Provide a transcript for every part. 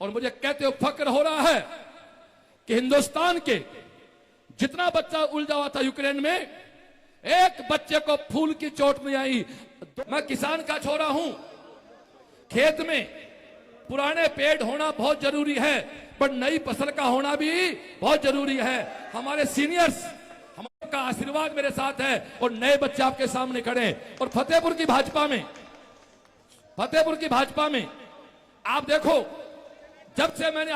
और मुझे कहते हुए फक्र हो रहा है कि हिंदुस्तान के जितना बच्चा उलझा हुआ था यूक्रेन में, एक बच्चे को फूल की चोट नहीं आई। मैं किसान का छोरा हूं। खेत में पुराने पेड़ होना बहुत जरूरी है, पर नई फसल का होना भी बहुत जरूरी है। हमारे सीनियर्स, का आशीर्वाद मेरे साथ है और नए बच्चे आपके सामने खड़े हैं। और फतेहपुर की भाजपा में आप देखो, जब से मैंने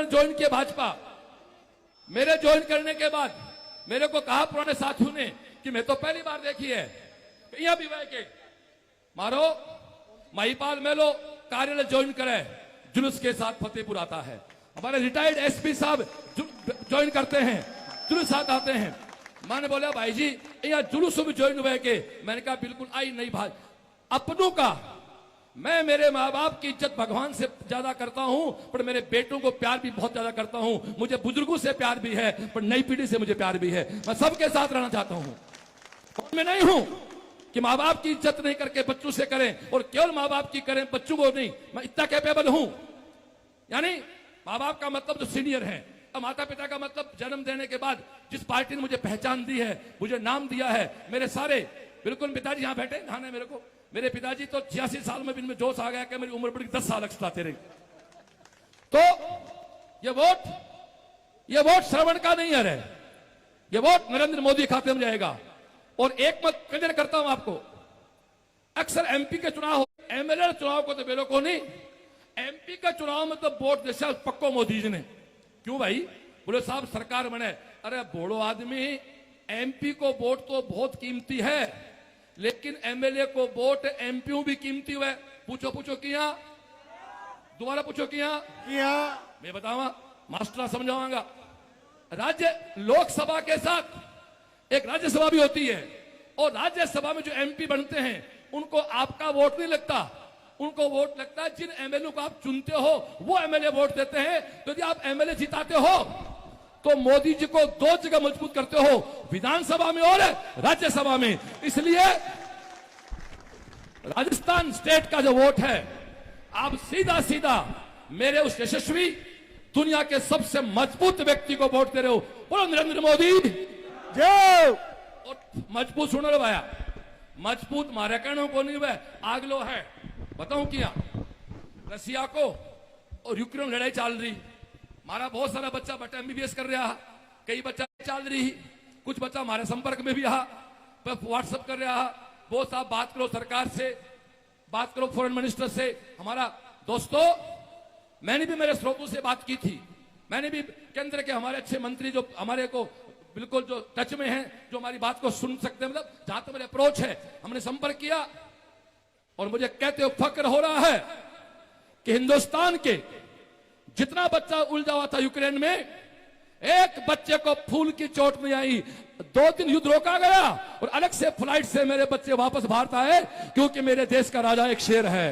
ज्वाइन किया भाजपा, मेरे ज्वाइन करने के बाद मेरे को कहा पुराने साथियों ने कि मैं तो पहली बार देखी है यहां भी के मारो महिपाल मेलो कार्यालय ज्वाइन करे, जुलूस के साथ फतेहपुर आता है। हमारे रिटायर्ड एसपी साहब ज्वाइन करते हैं, जुलूस साथ आते हैं। मैंने बोला भाई जी यहाँ जुलूस भी ज्वाइन हुए के, मैंने कहा बिल्कुल आई नहीं भाई। अपनों का मैं मेरे माँ बाप की इज्जत भगवान से ज्यादा करता हूं, पर मेरे बेटों को प्यार भी बहुत ज्यादा करता हूं। मुझे बुजुर्गों से प्यार भी है, पर नई पीढ़ी से मुझे प्यार भी है। मैं सबके साथ रहना चाहता हूं। मैं नहीं हूं कि माँ बाप की इज्जत नहीं करके बच्चों से करें और केवल माँ बाप की करें, बच्चों को नहीं। मैं इतना कैपेबल हूं। यानी माँ बाप का मतलब जो सीनियर है, माता पिता का मतलब जन्म देने के बाद जिस पार्टी ने मुझे पहचान दी है, मुझे नाम दिया है, मेरे सारे बिल्कुल पिताजी यहां बैठे ध्यान है मेरे को। मेरे पिताजी तो 86 साल में भी इनमें जोश आ गया कि मेरी उम्र बड़ी 10 साल एक्स्ट्रा रही। तो ये वोट श्रवण का नहीं है, ये वोट नरेंद्र मोदी खाते में जाएगा। और एक मत क्लियर करता हूं आपको, अक्सर एमपी के चुनाव, एमएलए चुनाव को तो मेरे को नहीं, एमपी का चुनाव में तो वोट जैसा पक्को मोदी जी ने। क्यों भाई? बोले साहब सरकार बने। अरे बोलो आदमी, एमपी को वोट तो बहुत कीमती है, लेकिन एमएलए को वोट एमपी भी कीमती हुए। पूछो किया, दोबारा पूछो किया। मैं बतावा मास्टर समझाऊंगा। राज्य लोकसभा के साथ एक राज्यसभा भी होती है, और राज्यसभा में जो एमपी बनते हैं उनको आपका वोट नहीं लगता, उनको वोट लगता है जिन एमएलए को आप चुनते हो वो एमएलए वोट देते हैं। तो यदि आप एमएलए जिताते हो तो मोदी जी को 2 जगह मजबूत करते हो, विधानसभा में और राज्यसभा में। इसलिए राजस्थान स्टेट का जो वोट है, आप सीधा सीधा मेरे उस यशस्वी दुनिया के सबसे मजबूत व्यक्ति को वोट दे रहे हो। बोलो नरेंद्र मोदी जय। और मजबूत सुनो रे भाया, मजबूत मारे कहने को नहीं हुआ, आगलो है। बताऊं क्या, रसिया को और यूक्रेन लड़ाई चल रही, हमारा बहुत सारा बच्चा बेटा एमबीबीएस कर रहा, कई बच्चा चल रही, कुछ बच्चा हमारे संपर्क में भी रहा, व्हाट्सएप कर रहा। बहुत साहब बात करो सरकार से, बात करो फॉरेन मिनिस्टर से। हमारा दोस्तों, मैंने भी मेरे स्रोतों से बात की थी, मैंने भी केंद्र के हमारे अच्छे मंत्री जो हमारे को बिल्कुल जो टच में हैं, जो हमारी बात को सुन सकते हैं, मतलब जहां तक मेरे अप्रोच है, हमने संपर्क किया। और मुझे कहते हुए फक्र हो रहा है कि हिंदुस्तान के जितना बच्चा उलझा हुआ था यूक्रेन में, एक बच्चे को फूल की चोट नहीं आई। 2 दिन युद्ध रोका गया और अलग से फ्लाइट से मेरे बच्चे वापस भारत आए, क्योंकि मेरे देश का राजा एक शेर है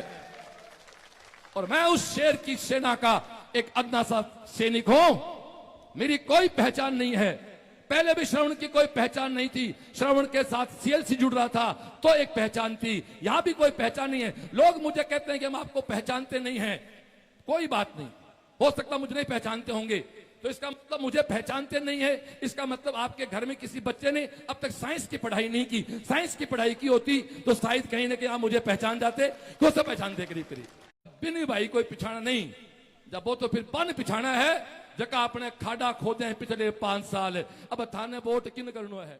और मैं उस शेर की सेना का एक अदना सा सैनिक हूं। मेरी कोई पहचान नहीं है, पहले भी श्रवण की कोई पहचान नहीं थी। श्रवण के साथ सीएलसी जुड़ रहा था तो एक पहचान थी, यहां भी कोई पहचान नहीं है। लोग मुझे कहते हैं कि हम आपको पहचानते नहीं हैं, कोई बात नहीं, हो सकता मुझे नहीं पहचानते होंगे, तो इसका मतलब मुझे पहचानते नहीं है, इसका मतलब आपके घर में किसी बच्चे ने अब तक साइंस की पढ़ाई नहीं की। साइंस की पढ़ाई की होती तो शायद कहीं ना कहीं आप मुझे पहचान जाते। क्यों से पहचानते करीब बिनी भाई कोई पिछाना नहीं, जब वो तो फिर बन पिछाना है, जगह अपने खाड़ा खोदे हैं पिछले 5 साल। अब थाने वोट किन करना है।